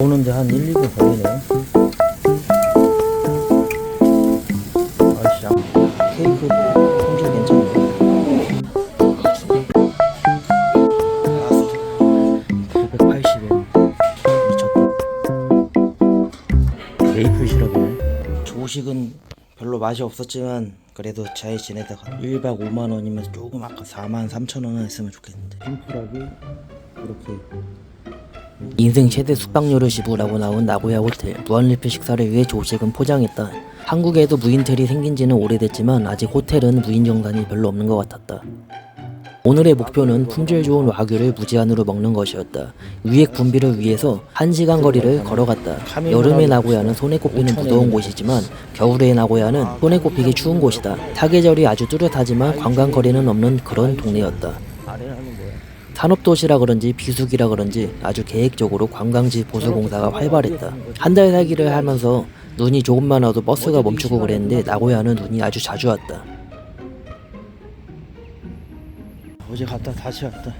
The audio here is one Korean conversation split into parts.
오는데 한 1, 2분 걸리네. 아이씨, 케이크 품질 괜찮네. 980엔. 미쳤다. 메이플 시럽이네. 조식은 별로 맛이 없었지만 그래도 잘 지내다가 1박 5만원이면 조금 아까 43,000원 했으면 좋겠는데. 심플하게 이렇게 인생 최대 숙박료를 지불하고 나온 나고야 호텔. 무한리필 식사를 위해 조식은 포장했다. 한국에도 무인텔이 생긴 지는 오래됐지만 아직 호텔은 무인 정산이 별로 없는 것 같았다. 오늘의 목표는 품질 좋은 와규를 무제한으로 먹는 것이었다. 위액 분비를 위해서 1시간 거리를 걸어갔다. 여름의 나고야는 손에 꼽히는 무더운 곳이지만 겨울의 나고야는 손에 꼽히기 추운 곳이다. 사계절이 아주 뚜렷하지만 관광거리는 없는 그런 동네였다. 산업도시라 그런지 비수기라 그런지 아주 계획적으로 관광지 보수공사가 활발했다. 한 달 살기를 하면서 눈이 조금만 와도 버스가 멈추고 그랬는데 나고야는 눈이 아주 자주 왔다. 어제 갔다 다시 왔다.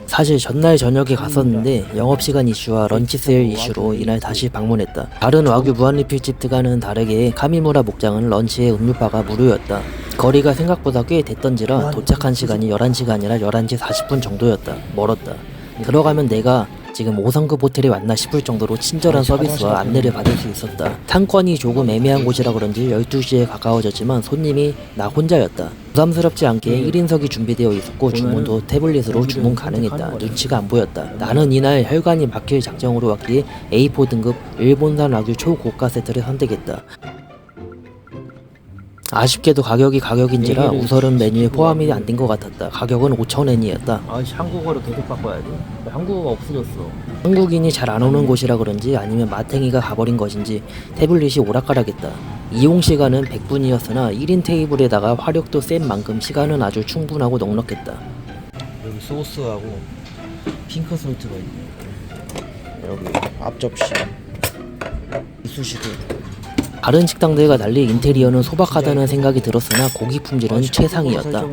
사실 전날 저녁에 갔었는데 영업시간 이슈와 런치 세일 이슈로 이날 다시 방문했다. 다른 와규 무한리필집들과는 다르게 카미무라 목장은 런치에 음료바가 무료였다. 거리가 생각보다 꽤 됐던지라 도착한 시간이 11시가 아니라 11시 40분 정도였다. 멀었다. 들어가면 내가 지금 5성급 호텔에 왔나 싶을 정도로 친절한 서비스와 안내를 받을 수 있었다. 상권이 조금 애매한 곳이라 그런지 12시에 가까워졌지만 손님이 나 혼자였다. 부담스럽지 않게 1인석이 준비되어 있었고 주문도 태블릿으로 주문 가능했다. 눈치가 안 보였다. 나는 이날 혈관이 막힐 작정으로 왔기에 A4 등급 일본산 와규 초고가 세트를 선택했다. 아쉽게도 가격이 가격인지라 우설은 메뉴에 포함이 안 된 것 같았다. 가격은 5,000엔이었다. 아이씨, 한국어로 계속 바꿔야 돼. 한국어가 없어졌어. 한국인이 잘 안 오는 곳이라 그런지 아니면 마탱이가 가버린 것인지 태블릿이 오락가락했다. 이용시간은 100분이었으나 1인 테이블에다가 화력도 센 만큼 시간은 아주 충분하고 넉넉했다. 여기 소스하고 핑크솔트가 있네. 여기 앞접시 이쑤시개. 다른 식당들과 달리 인테리어는 소박하다는 생각이 들었으나 고기 품질은 최상이었다.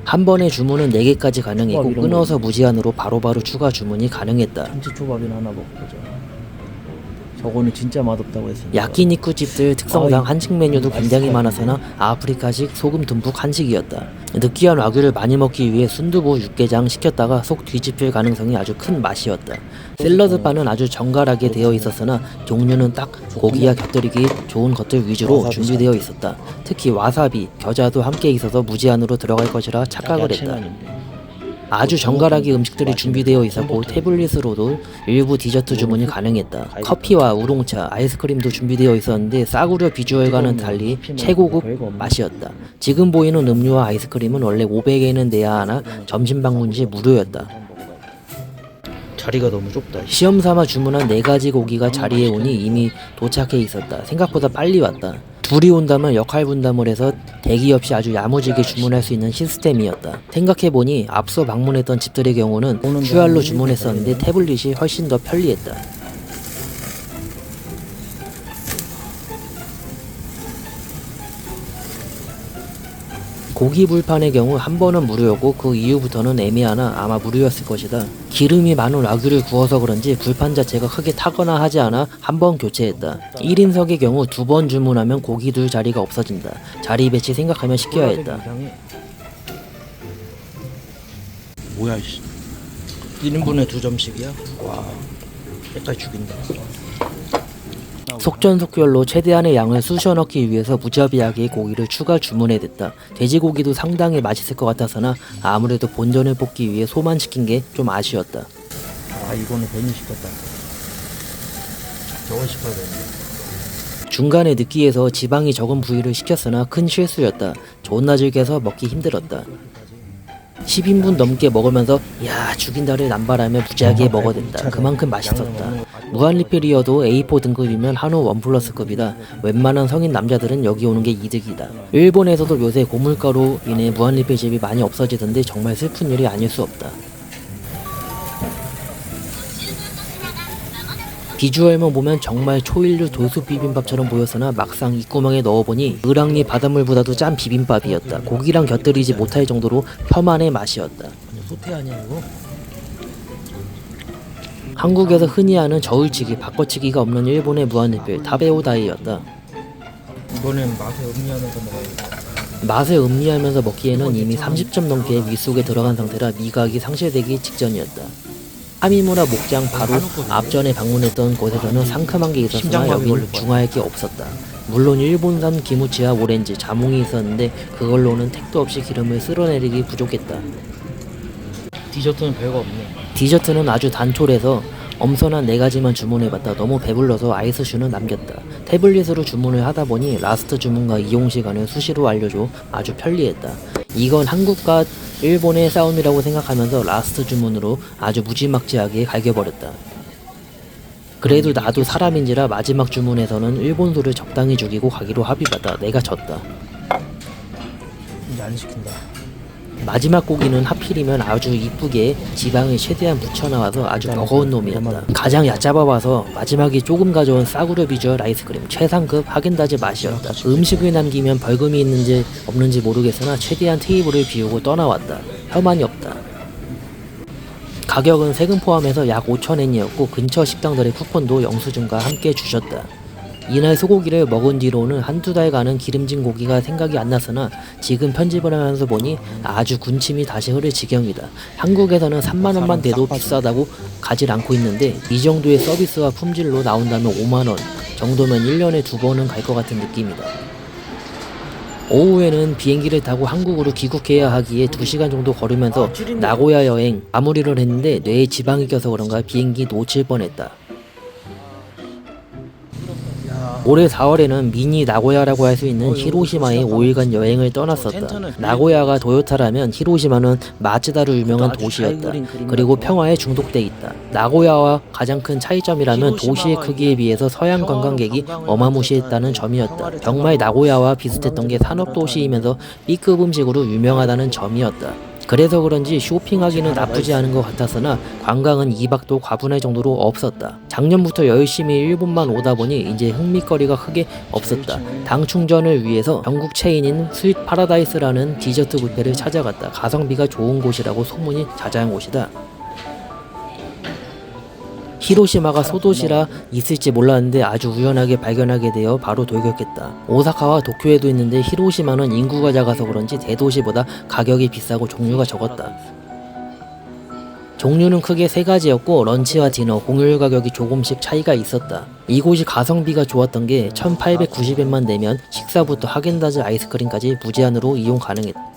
한 번에 주문은 4개까지 가능했고 끊어서 무제한으로 바로바로 추가 주문이 가능했다. 참치초밥이나 하나 먹보자. 저거는 진짜 맛없다고 했습니다. 야끼니쿠 집들 특성상 한식 메뉴도 굉장히 많아서나 아프리카식 소금 듬뿍 한식이었다. 느끼한 와규를 많이 먹기 위해 순두부 육개장 시켰다가 속 뒤집힐 가능성이 아주 큰 맛이었다. 샐러드 바는 아주 정갈하게 되어 있었으나 종류는 딱 고기와 곁들이기 좋은 것들 위주로 준비되어 있었다. 특히 와사비, 겨자도 함께 있어서 무제한으로 들어갈 것이라 착각을 했다. 아주 정갈하게 음식들이 준비되어 있었고 태블릿으로도 일부 디저트 주문이 가능했다. 커피와 우롱차, 아이스크림도 준비되어 있었는데 싸구려 비주얼과는 달리 최고급 맛이었다. 지금 보이는 음료와 아이스크림은 원래 500엔은 내야 하나 점심 방문 시 무료였다. 자리가 너무 좁다. 시험삼아 주문한 4가지 고기가 자리에 오니 이미 도착해 있었다. 생각보다 빨리 왔다. 둘이 온다면 역할 분담을 해서 대기 없이 아주 야무지게 주문할 수 있는 시스템이었다. 생각해보니 앞서 방문했던 집들의 경우는 QR로 주문했었는데 태블릿이 훨씬 더 편리했다. 고기 불판의 경우 한 번은 무료였고 그 이후부터는 애매하나 아마 무료였을 것이다. 기름이 많은 와규를 구워서 그런지 불판 자체가 크게 타거나 하지 않아 한 번 교체했다. 1인석의 경우 2번 주문하면 고기 둘 자리가 없어진다. 자리 배치 생각하면 시켜야 했다. 뭐야 씨. 1인분에 2점씩이야? 와, 색깔 죽인다. 속전속결로 최대한의 양을 쑤셔 넣기 위해서 무자비하게 고기를 추가 주문해댔다. 돼지고기도 상당히 맛있을 것 같아서나 아무래도 본전을 뽑기 위해 소만 시킨 게 좀 아쉬웠다. 아, 이거는 괜히 시켰다. 저걸 시켜야 되는데. 중간에 느끼해서 지방이 적은 부위를 시켰으나 큰 실수였다. 존나 질겨서 먹기 힘들었다. 10인분 넘게 먹으면서 야 죽인다를 남발하며 무지하게 먹어댄다. 그만큼 맛있었다. 무한리필이어도 A4 등급이면 한우 1플러스급이다. 웬만한 성인 남자들은 여기 오는 게 이득이다. 일본에서도 요새 고물가로 인해 무한리필집이 많이 없어지던데 정말 슬픈 일이 아닐 수 없다. 비주얼만 보면 정말 초일류 돌솥 비빔밥처럼 보였으나 막상 입구멍에 넣어보니 을왕리 바닷물보다도 짠 비빔밥이었다. 고기랑 곁들이지 못할 정도로 혀만의 맛이었다. 소태 아니야 이거? 한국에서 흔히 하는 저울치기, 바꿔치기가 없는 일본의 무한리필 타베오다이였다. 이거는 맛에 음미하면서 먹어야 맛을 음미하면서 먹기에는 이미 30점 넘게 밑속에 들어간 상태라 미각이 상실되기 직전이었다. 하미무라 목장 바로 앞전에 방문했던 곳에서는 상큼한 게 있었으나 여긴 중화할 게 없었다. 물론 일본산 기무치와 오렌지, 자몽이 있었는데 그걸로는 택도 없이 기름을 쓸어내리기 부족했다. 디저트는 별거 없네. 디저트는 아주 단촐해서 엄선한 4가지만 주문해봤다. 너무 배불러서 아이스슈는 남겼다. 태블릿으로 주문을 하다보니 라스트 주문과 이용 시간을 수시로 알려줘 아주 편리했다. 이건 한국과 일본의 싸움이라고 생각하면서 라스트 주문으로 아주 무지막지하게 갈겨버렸다. 그래도 나도 사람인지라 마지막 주문에서는 일본소를 적당히 죽이고 가기로 합의받아 내가 졌다. 이제 안 시킨다. 마지막 고기는 하필이면 아주 이쁘게 지방을 최대한 묻혀나와서 아주 버거운 놈이었다. 가장 얕잡아봐서 마지막에 조금 가져온 싸구려 비주얼 아이스크림 최상급 하겐다즈 맛이었다. 음식을 남기면 벌금이 있는지 없는지 모르겠으나 최대한 테이블을 비우고 떠나왔다. 혐한이 없다. 가격은 세금 포함해서 약 5,000엔이었고 근처 식당들의 쿠폰도 영수증과 함께 주셨다. 이날 소고기를 먹은 뒤로는 한두 달간은 기름진 고기가 생각이 안 났으나 지금 편집을 하면서 보니 아주 군침이 다시 흐를 지경이다. 한국에서는 3만원만 돼도 비싸다고 가질 않고 있는데 이 정도의 서비스와 품질로 나온다면 5만원 정도면 1년에 2번은 갈 것 같은 느낌이다. 오후에는 비행기를 타고 한국으로 귀국해야 하기에 2시간 정도 걸으면서 나고야 여행 마무리를 했는데 뇌에 지방이 껴서 그런가 비행기 놓칠 뻔했다. 올해 4월에는 미니 나고야라고 할 수 있는 히로시마에 5일간 여행을 떠났었다. 나고야가 도요타라면 히로시마는 마츠다로 유명한 도시였다. 그리고 평화에 중독돼 있다. 나고야와 가장 큰 차이점이라면 도시의 크기에 비해서 서양 관광객이 어마무시했다는 점이었다. 정말 나고야와 비슷했던 게 산업도시이면서 B급 음식으로 유명하다는 점이었다. 그래서 그런지 쇼핑하기는 나쁘지 않은 것 같았으나 관광은 2박도 과분할 정도로 없었다. 작년부터 열심히 일본만 오다 보니 이제 흥미거리가 크게 없었다. 당 충전을 위해서 전국 체인인 스윗 파라다이스라는 디저트 뷔페를 찾아갔다. 가성비가 좋은 곳이라고 소문이 자자한 곳이다. 히로시마가 소도시라 있을지 몰랐는데 아주 우연하게 발견하게 되어 바로 돌격했다. 오사카와 도쿄에도 있는데 히로시마는 인구가 작아서 그런지 대도시보다 가격이 비싸고 종류가 적었다. 종류는 크게 3가지였고 런치와 디너, 공휴일 가격이 조금씩 차이가 있었다. 이곳이 가성비가 좋았던 게 1890엔만 내면 식사부터 하겐다즈 아이스크림까지 무제한으로 이용 가능했다.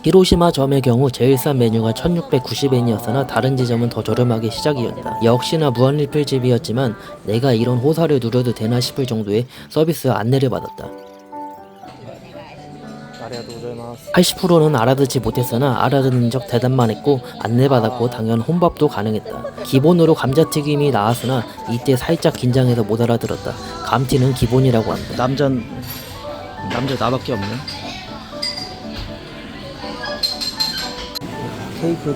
히로시마 점의 경우 제일 싼 메뉴가 1690엔이었으나 다른 지점은 더 저렴하게 시작이었다. 역시나 무한리필 집이었지만 내가 이런 호사를 누려도 되나 싶을 정도의 서비스 안내를 받았다. 80%는 알아듣지 못했으나 알아듣는 적 대답만 했고 안내받았고 당연 혼밥도 가능했다. 기본으로 감자튀김이 나왔으나 이때 살짝 긴장해서 못 알아들었다. 감튀는 기본이라고 한다. 남자 나밖에 없네. 케이크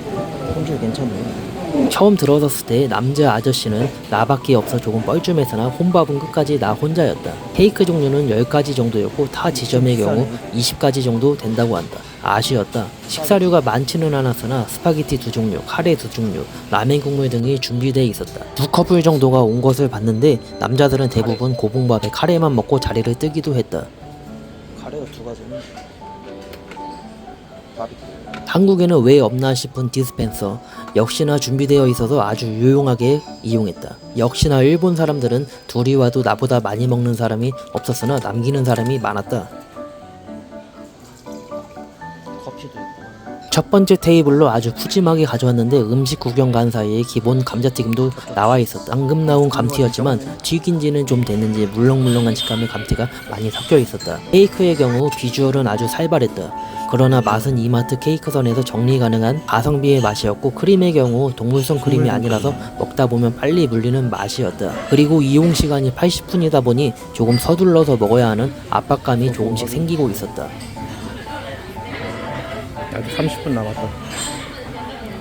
품질 괜찮네. 처음 들어섰을 때 남자 아저씨는 나밖에 없어 조금 뻘쭘했으나 혼밥은 끝까지 나 혼자였다. 케이크 종류는 10가지 정도였고 타 지점의 경우 20가지 정도 된다고 한다. 아쉬웠다. 식사류가 많지는 않았으나 스파게티 2종류, 카레 2종류, 라멘 국물 등이 준비되어 있었다. 2커플 정도가 온 것을 봤는데 남자들은 대부분 고봉밥에 카레만 먹고 자리를 뜨기도 했다. 카레가 2가지는 한국에는 왜 없나 싶은 디스펜서 역시나 준비되어 있어서 아주 유용하게 이용했다. 역시나 일본 사람들은 둘이 와도 나보다 많이 먹는 사람이 없었으나 남기는 사람이 많았다. 커피도 있고. 첫 번째 테이블로 아주 푸짐하게 가져왔는데 음식 구경 간 사이에 기본 감자튀김도 나와 있었다. 방금 나온 감튀였지만 튀긴 지는 좀 됐는지 물렁물렁한 식감의 감튀가 많이 섞여 있었다. 케이크의 경우 비주얼은 아주 살벌했다. 그러나 맛은 이마트 케이크선에서 정리 가능한 가성비의 맛이었고 크림의 경우 동물성 크림이 아니라서 먹다 보면 빨리 물리는 맛이었다. 그리고 이용 시간이 80분이다 보니 조금 서둘러서 먹어야 하는 압박감이 조금씩 생기고 있었다. 아직 30분 남았다.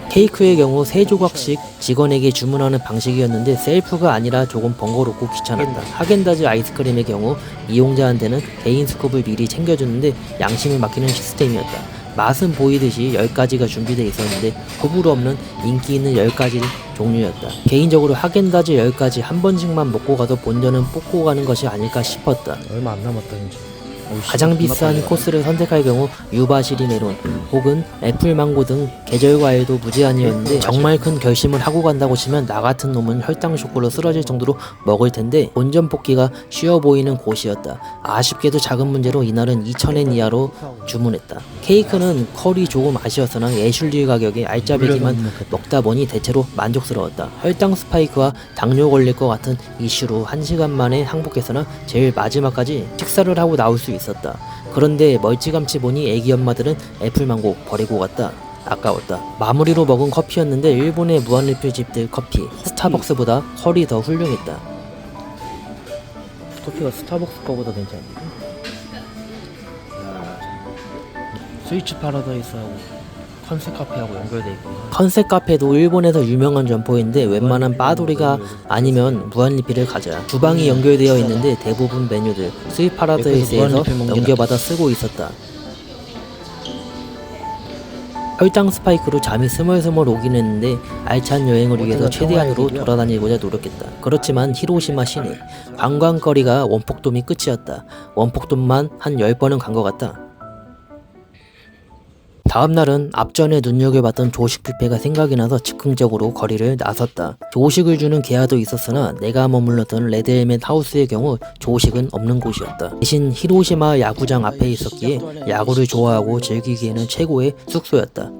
케이크의 경우 3조각씩 직원에게 주문하는 방식이었는데 셀프가 아니라 조금 번거롭고 귀찮았다. 하겐다즈 아이스크림의 경우 이용자한테는 개인 스쿱을 미리 챙겨주는데 양심을 맡기는 시스템이었다. 맛은 보이듯이 10가지가 준비되어 있었는데 호불호 없는 인기 있는 10가지 종류였다. 개인적으로 하겐다즈 10가지 한 번씩만 먹고 가도 본전은 뽑고 가는 것이 아닐까 싶었다. 얼마 안 남았다 이제. 가장 비싼 코스를 선택할 경우 유바시리 메론 혹은 애플망고 등 계절 과일도 무제한이었는데 정말 큰 결심을 하고 간다고 치면 나 같은 놈은 혈당 쇼크로 쓰러질 정도로 먹을 텐데 본전 뽑기가 쉬워 보이는 곳이었다. 아쉽게도 작은 문제로 이날은 2,000엔 이하로 주문했다. 케이크는 컬이 조금 아쉬웠으나 예술리 가격에 알짜배기만 먹다 보니 대체로 만족스러웠다. 혈당 스파이크와 당뇨 걸릴 것 같은 이슈로 1시간 만에 항복했으나 제일 마지막까지 식사를 하고 나올 수 있었다. 그런데 멀찌감치 보니 애기 엄마들은 애플망고 버리고 갔다. 아까웠다. 마무리로 먹은 커피였는데 일본의 무한리필 집들 커피 스타벅스보다 컬이 더 훌륭했다. 커피가 스타벅스 거보다 괜찮아. 스위치 파라다이스하고 컨셉 카페하고 연결돼 있고. 컨셉 카페도 일본에서 유명한 점포인데 웬만한 바도리가 아니면 무한리필을 가자. 주방이 연결되어 있는데 대부분 메뉴들 스윗 파라다이스에서 넘겨받아 쓰고 있었다. 혈당 스파이크로 잠이 스멀스멀 오긴 했는데 알찬 여행을 위해서 최대한으로 돌아다니고자 노력했다. 그렇지만 히로시마 시내 관광거리가 원폭돔이 끝이었다. 원폭돔만 한 10번은 간 것 같다. 다음날은 앞전에 눈여겨봤던 조식 뷔페가 생각이 나서 즉흥적으로 거리를 나섰다. 조식을 주는 계야도 있었으나 내가 머물렀던 레드헬멧 하우스의 경우 조식은 없는 곳이었다. 대신 히로시마 야구장 앞에 있었기에 야구를 좋아하고 즐기기에는 최고의 숙소였다.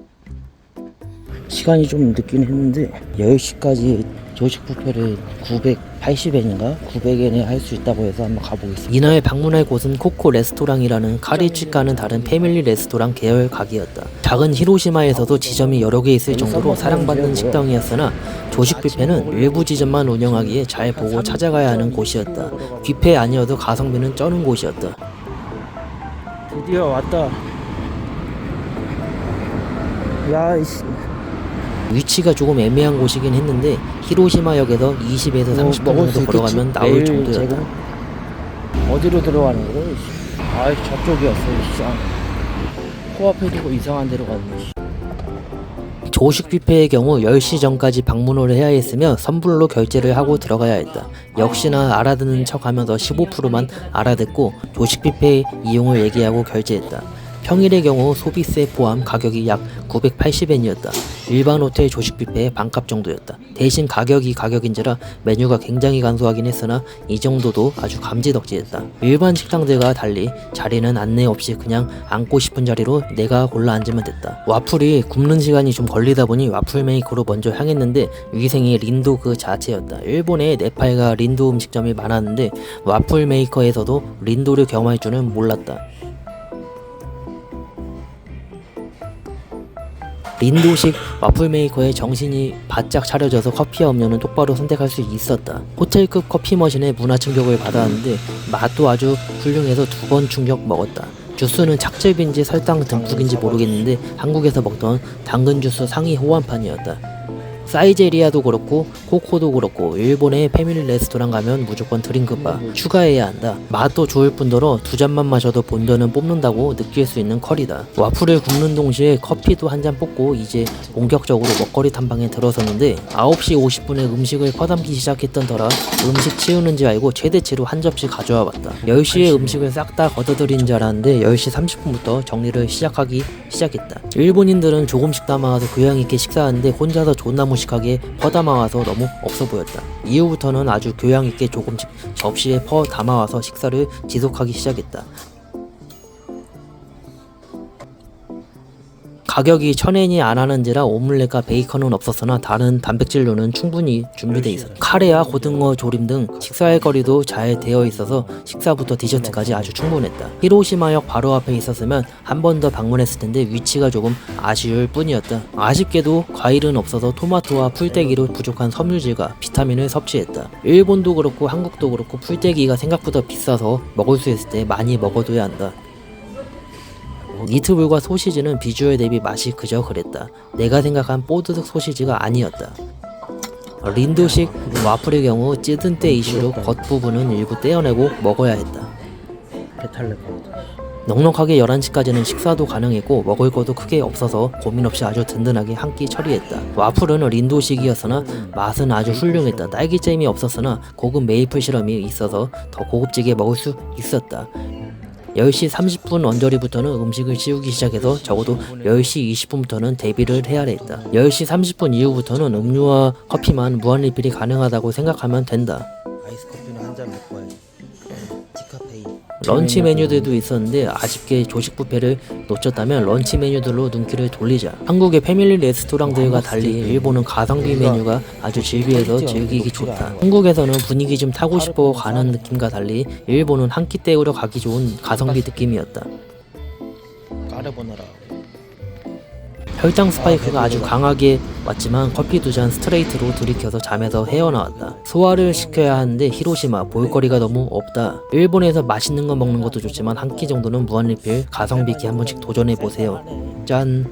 시간이 좀 늦긴 했는데 10시까지 조식 뷔페를 980엔인가? 900엔에 할 수 있다고 해서 한번 가보겠습니다. 이날 방문할 곳은 코코 레스토랑이라는 카리치과는 다른 패밀리 레스토랑 계열 가게였다. 작은 히로시마에서도 지점이 여러 개 있을 정도로 사랑받는 식당이었으나 조식 뷔페는 일부 지점만 운영하기에 잘 보고 찾아가야 하는 곳이었다. 뷔페 아니어도 가성비는 쩌는 곳이었다. 드디어 왔다. 야 이씨. 위치가 조금 애매한 곳이긴 했는데 히로시마역에서 20에서 30분 정도 걸어가면 나올 정도였다. 어디로 들어가는 거야? 아 저쪽이었어. 코앞에 두고 이상한 데로 갔네. 조식 뷔페의 경우 10시 전까지 방문을 해야 했으며 선불로 결제를 하고 들어가야 했다. 역시나 알아듣는 척하면서 15%만 알아듣고 조식 뷔페 이용을 얘기하고 결제했다. 평일의 경우 소비세 포함 가격이 약 980엔이었다. 일반 호텔 조식 뷔페의 반값 정도였다. 대신 가격이 가격인지라 메뉴가 굉장히 간소하긴 했으나 이 정도도 아주 감지덕지했다. 일반 식당들과 달리 자리는 안내 없이 그냥 앉고 싶은 자리로 내가 골라 앉으면 됐다. 와플이 굽는 시간이 좀 걸리다 보니 와플 메이커로 먼저 향했는데 위생이 린도 그 자체였다. 일본에 네팔과 린도 음식점이 많았는데 와플 메이커에서도 린도를 경험할 줄은 몰랐다. 린도식 와플 메이커에 정신이 바짝 차려져서 커피와 음료는 똑바로 선택할 수 있었다. 호텔급 커피 머신에 문화 충격을 받았는데 맛도 아주 훌륭해서 2번 충격 먹었다. 주스는 착즙인지 설탕 듬뿍인지 모르겠는데 한국에서 먹던 당근 주스 상위 호환판이었다. 사이제리아도 그렇고 코코도 그렇고 일본의 패밀리 레스토랑 가면 무조건 드링크바 추가해야 한다. 맛도 좋을 뿐더러 2잔만 마셔도 본전은 뽑는다고 느낄 수 있는 컬이다. 와플을 굽는 동시에 커피도 한 잔 뽑고 이제 본격적으로 먹거리 탐방에 들어섰는데 9시 50분에 음식을 퍼담기 시작했던 터라 음식 치우는 줄 알고 최대치로 한 접시 가져와 봤다. 10시에 음식을 싹 다 걷어들인 줄 알았는데 10시 30분부터 정리를 시작하기 시작했다. 일본인들은 조금씩 담아와서 교양있게 식사하는데 혼자서 존나 무식하게 퍼 담아와서 너무 없어 보였다. 이후부터는 아주 교양있게 조금씩 접시에 퍼 담아와서 식사를 지속하기 시작했다. 가격이 1000엔이 안 하는지라 오믈렛과 베이컨은 없었으나 다른 단백질류는 충분히 준비되어 있었다. 카레와 고등어 조림 등 식사할 거리도 잘 되어 있어서 식사부터 디저트까지 아주 충분했다. 히로시마역 바로 앞에 있었으면 한 번 더 방문했을 텐데 위치가 조금 아쉬울 뿐이었다. 아쉽게도 과일은 없어서 토마토와 풀떼기로 부족한 섬유질과 비타민을 섭취했다. 일본도 그렇고 한국도 그렇고 풀떼기가 생각보다 비싸서 먹을 수 있을 때 많이 먹어둬야 한다. 미트볼과 소시지는 비주얼 대비 맛이 그저 그랬다. 내가 생각한 뽀드득 소시지가 아니었다. 린도식 와플의 경우 찌든 때 이슈로 겉부분은 일부 떼어내고 먹어야 했다. 배탈 날 것 같아. 넉넉하게 11시까지는 식사도 가능했고 먹을 것도 크게 없어서 고민 없이 아주 든든하게 한 끼 처리했다. 와플은 린도식이었으나 맛은 아주 훌륭했다. 딸기잼이 없었으나 고급 메이플 시럽이 있어서 더 고급지게 먹을 수 있었다. 10시 30분 언저리부터는 음식을 치우기 시작해서 적어도 10시 20분부터는 대비를 해야 했다. 10시 30분 이후부터는 음료와 커피만 무한 리필이 가능하다고 생각하면 된다. 아이스 커피는 한 잔 먹고 와야지. 디카페인. 런치 메뉴들도 있었는데 아쉽게 조식 뷔페를 놓쳤다면 런치 메뉴들로 눈길을 돌리자. 한국의 패밀리 레스토랑들과 달리 일본은 가성비 메뉴가 아주 질비해서 즐기기 좋다. 한국에서는 분위기 좀 타고 싶어 가는 느낌과 달리 일본은 한 끼 때우러 가기 좋은 가성비 느낌이었다. 까르보나라. 혈당 스파이크가 아주 강하게 왔지만 커피 2잔 스트레이트로 들이켜서 잠에서 헤어나왔다. 소화를 시켜야 하는데 히로시마 볼거리가 너무 없다. 일본에서 맛있는 거 먹는 것도 좋지만 한 끼 정도는 무한리필 가성비 있게 한 번씩 도전해보세요. 짠.